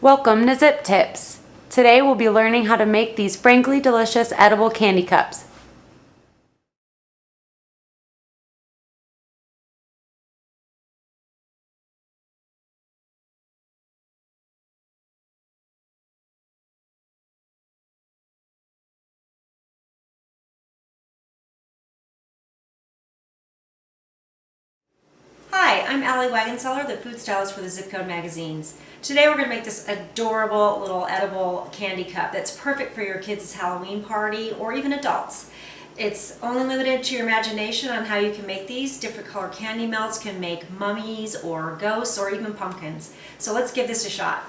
Welcome to Zip Tips. Today we'll be learning how to make these frankly delicious edible candy cups. Hi, I'm Wagonseller, the food stylist for the Zip Code magazines. Today we're going to make this adorable little edible candy cup that's perfect for your kids' Halloween party or even adults. It's only limited to your imagination on how you can make these. Different color candy melts can make mummies or ghosts or even pumpkins. So let's give this a shot.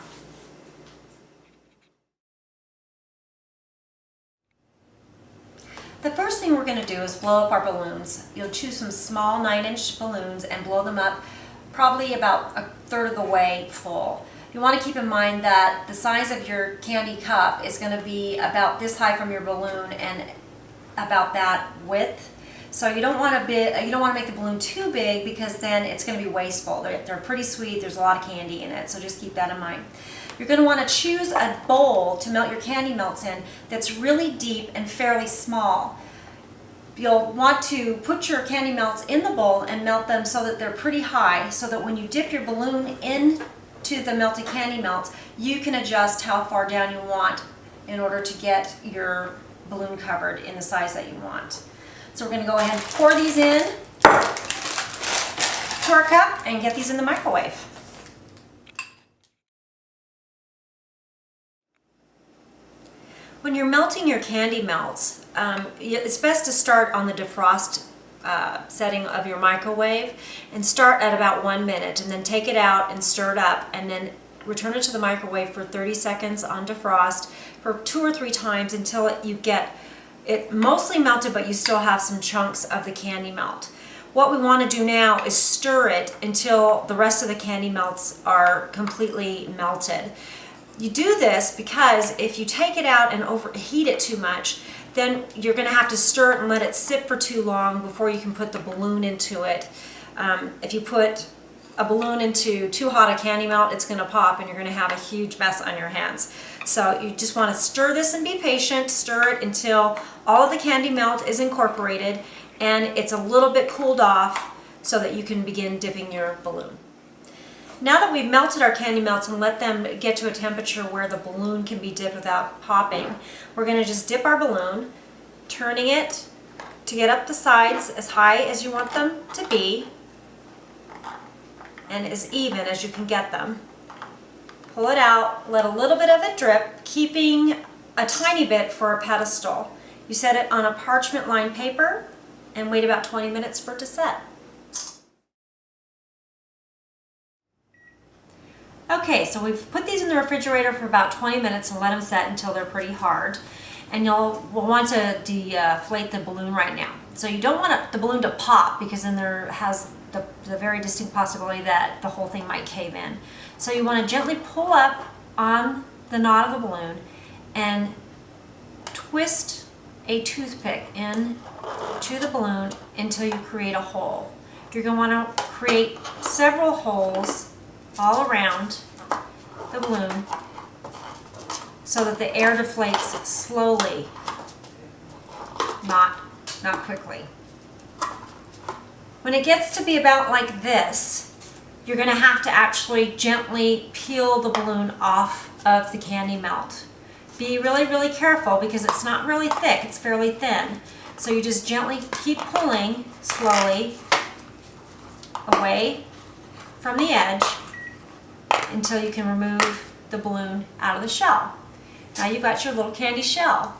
The first thing we're going to do is blow up our balloons. You'll choose some small 9-inch balloons and blow them up probably about a third of the way full. You want to keep in mind that the size of your candy cup is going to be about this high from your balloon and about that width. So you don't want to make the balloon too big because then it's going to be wasteful. They're pretty sweet. There's a lot of candy in it, so just keep that in mind. You're going to want to choose a bowl to melt your candy melts in that's really deep and fairly small. You'll want to put your candy melts in the bowl and melt them so that they're pretty high, so that when you dip your balloon into the melted candy melts, you can adjust how far down you want in order to get your balloon covered in the size that you want. So we're going to go ahead and pour these in to our cup and get these in the microwave. When you're melting your candy melts, it's best to start on the defrost setting of your microwave and start at about 1 minute, and then take it out and stir it up, and then return it to the microwave for 30 seconds on defrost for 2 or 3 times until you get it mostly melted, but you still have some chunks of the candy melt. What we want to do now is stir it until the rest of the candy melts are completely melted. You do this because if you take it out and overheat it too much, then you're going to have to stir it and let it sit for too long before you can put the balloon into it. If you put a balloon into too hot a candy melt, it's going to pop and you're going to have a huge mess on your hands. So you just want to stir this and be patient. Stir it until all of the candy melt is incorporated and it's a little bit cooled off so that you can begin dipping your balloon. Now that we've melted our candy melts and let them get to a temperature where the balloon can be dipped without popping, we're going to just dip our balloon, turning it to get up the sides as high as you want them to be and as even as you can get them. Pull it out, let a little bit of it drip, keeping a tiny bit for a pedestal. You set it on a parchment lined paper and wait about 20 minutes for it to set. Okay, so we've put these in the refrigerator for about 20 minutes and let them set until they're pretty hard. And we'll want to deflate the balloon right now. So you don't want the balloon to pop, because then there has the very distinct possibility that the whole thing might cave in. So you want to gently pull up on the knot of the balloon and twist a toothpick in to the balloon until you create a hole. You're going to want to create several holes all around the balloon so that the air deflates slowly, not quickly. When it gets to be about like this, you're going to have to actually gently peel the balloon off of the candy melt. Be really, really careful because it's not really thick, it's fairly thin. So you just gently keep pulling slowly away from the edge until you can remove the balloon out of the shell. Now you've got your little candy shell.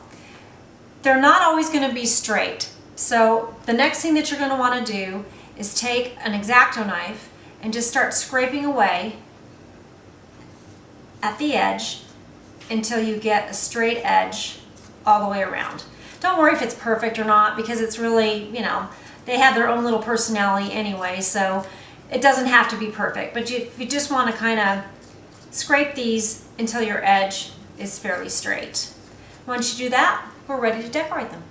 They're not always going to be straight. So the next thing that you're going to want to do is take an X-Acto knife and just start scraping away at the edge until you get a straight edge all the way around. Don't worry if it's perfect or not, because it's really, they have their own little personality anyway, so it doesn't have to be perfect, but you just want to kind of scrape these until your edge is fairly straight. Once you do that, we're ready to decorate them.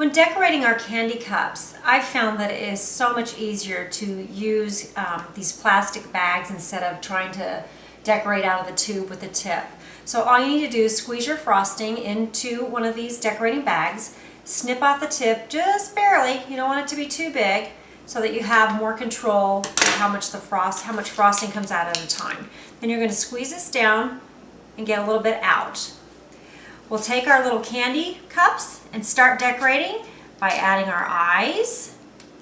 When decorating our candy cups, I've found that it is so much easier to use these plastic bags instead of trying to decorate out of the tube with the tip. So all you need to do is squeeze your frosting into one of these decorating bags, snip off the tip just barely, you don't want it to be too big, so that you have more control of how much frosting comes out at a time. Then you're going to squeeze this down and get a little bit out. We'll take our little candy cups and start decorating by adding our eyes.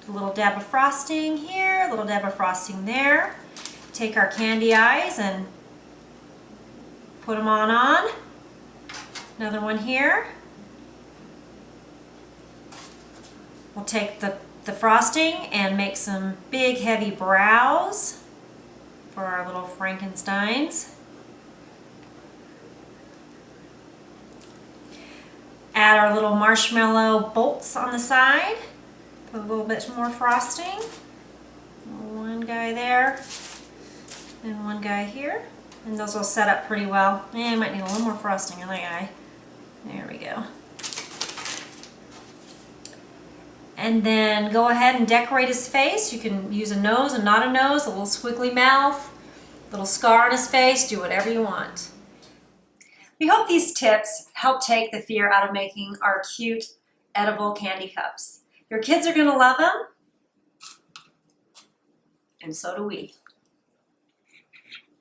A little dab of frosting here, a little dab of frosting there. Take our candy eyes and put them on. Another one here. We'll take the frosting and make some big heavy brows for our little Frankensteins. Add our little marshmallow bolts on the side. Put a little bit more frosting. One guy there and one guy here. And those will set up pretty well. I might need a little more frosting on that guy. There we go. And then go ahead and decorate his face. You can use a nose and not a nose, a little squiggly mouth, a little scar on his face, do whatever you want. We hope these tips help take the fear out of making our cute edible candy cups. Your kids are going to love them, and so do we.